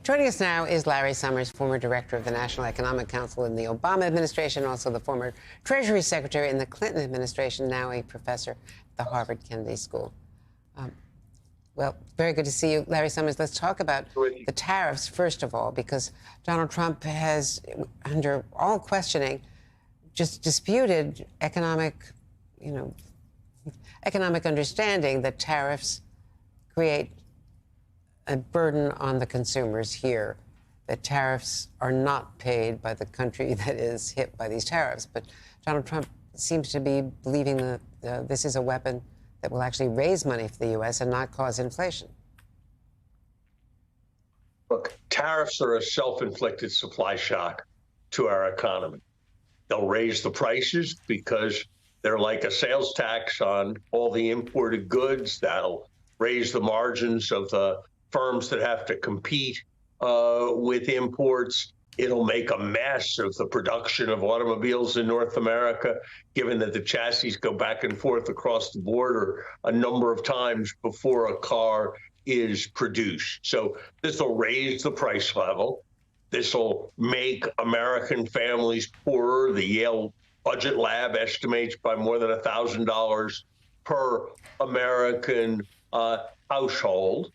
Joining us now is Larry Summers, former director of the National Economic Council in the Obama administration, also the former Treasury Secretary in the Clinton administration, now a professor at the Harvard Kennedy School. Well, very good to see you, Larry Summers. Let's talk about the tariffs, first of all, because Donald Trump has, under all questioning, just disputed economic understanding that tariffs create a burden on the consumers here, that tariffs are not paid by the country that is hit by these tariffs. But Donald Trump seems to be believing that this is a weapon that will actually raise money for the U.S. and not cause inflation. Look, tariffs are a self-inflicted supply shock to our economy. They'll raise the prices because they're like a sales tax on all the imported goods. That'll raise the margins of the firms that have to compete with imports. It'll make a mess of the production of automobiles in North America, given that the chassis go back and forth across the border a number of times before a car is produced. So this will raise the price level. This will make American families poorer. The Yale Budget Lab estimates by more than $1,000 per American household.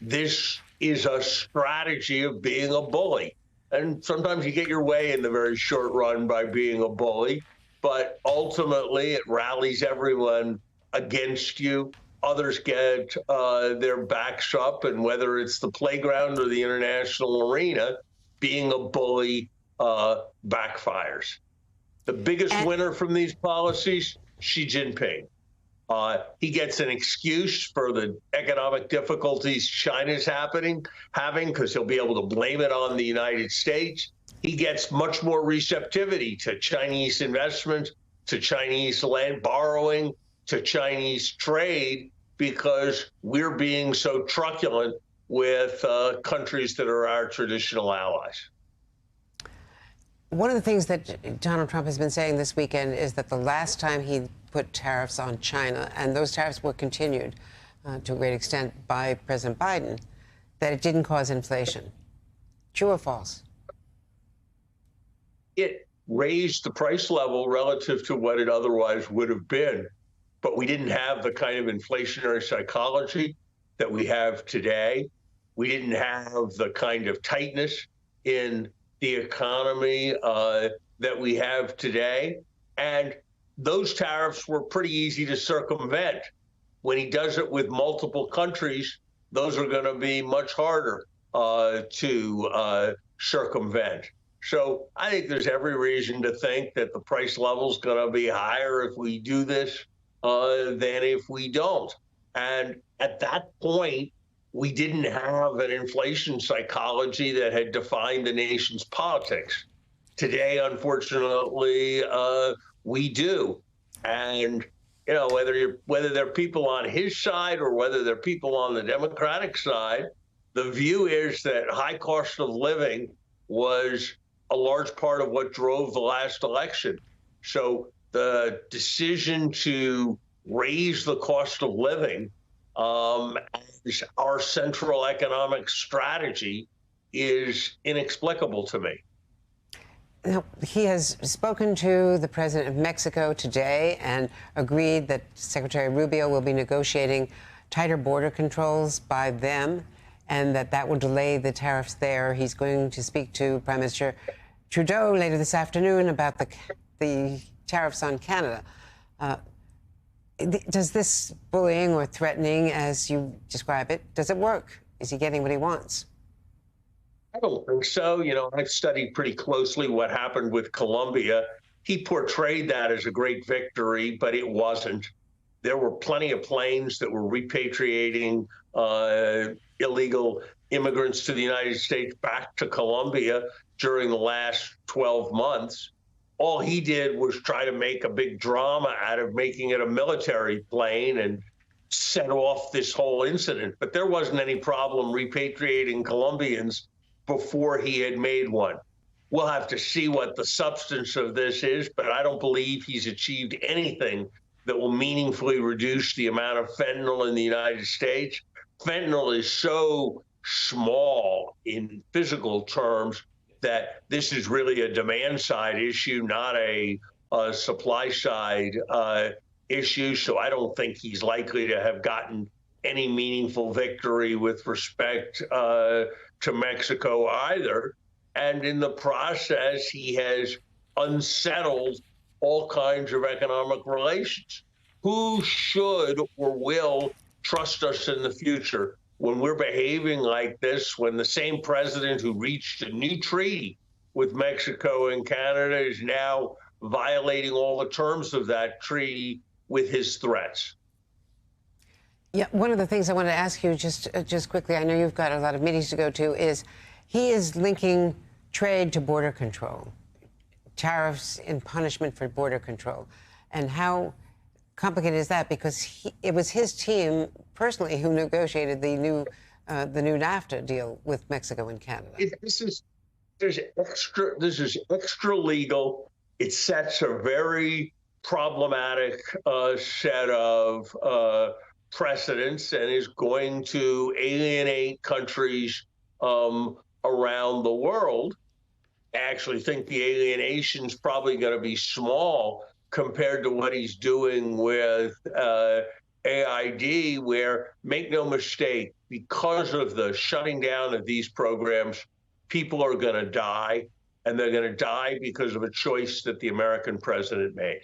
This is a strategy of being a bully. And sometimes you get your way in the very short run by being a bully, but ultimately it rallies everyone against you. Others get their backs up, and whether it's the playground or the international arena, being a bully backfires. The biggest winner from these policies, Xi Jinping. He gets an excuse for the economic difficulties China's having because he'll be able to blame it on the United States. He gets much more receptivity to Chinese investment, to Chinese land borrowing, to Chinese trade, because we're being so truculent with countries that are our traditional allies. One of the things that Donald Trump has been saying this weekend is that the last time he put tariffs on China, and those tariffs were continued to a great extent by President Biden, that it didn't cause inflation. True or false? It raised the price level relative to what it otherwise would have been, but we didn't have the kind of inflationary psychology that we have today. We didn't have the kind of tightness in the economy that we have today. And those tariffs were pretty easy to circumvent. When he does it with multiple countries, those are going to be much harder to circumvent. So I think there's every reason to think that the price level is going to be higher if we do this than if we don't. And at that point, we didn't have an inflation psychology that had defined the nation's politics. Today, unfortunately, we do. And, you know, whether they're people on his side or whether they're people on the Democratic side, the view is that high cost of living was a large part of what drove the last election. So the decision to raise the cost of living as our central economic strategy is inexplicable to me. Now, he has spoken to the president of Mexico today and agreed that Secretary Rubio will be negotiating tighter border controls by them and that will delay the tariffs there. He's going to speak to Prime Minister Trudeau later this afternoon about the tariffs on Canada. Does this bullying or threatening, as you describe it, does it work? Is he getting what he wants? I don't think so. You know, I've studied pretty closely what happened with Colombia. He portrayed that as a great victory, but it wasn't. There were plenty of planes that were repatriating illegal immigrants to the United States back to Colombia during the last 12 months. All he did was try to make a big drama out of making it a military plane and set off this whole incident. But there wasn't any problem repatriating Colombians before he had made one. We'll have to see what the substance of this is, but I don't believe he's achieved anything that will meaningfully reduce the amount of fentanyl in the United States. Fentanyl is so small in physical terms, that this is really a demand side issue, not a supply side issue. So I don't think he's likely to have gotten any meaningful victory with respect to Mexico either. And in the process, he has unsettled all kinds of economic relations. Who should or will trust us in the future when we're behaving like this, when the same president who reached a new treaty with Mexico and Canada is now violating all the terms of that treaty with his threats? Yeah, one of the things I wanted to ask you just quickly, I know you've got a lot of meetings to go to, is he is linking trade to border control, tariffs in punishment for border control. And how complicated is that? Because it was his team personally who negotiated the new NAFTA deal with Mexico and Canada. This is extra legal. It sets a very problematic set of precedents and is going to alienate countries around the world. I actually think the alienation is probably going to be small compared to what he's doing with AID, where, make no mistake, because of the shutting down of these programs, people are going to die, and they're going to die because of a choice that the American president made.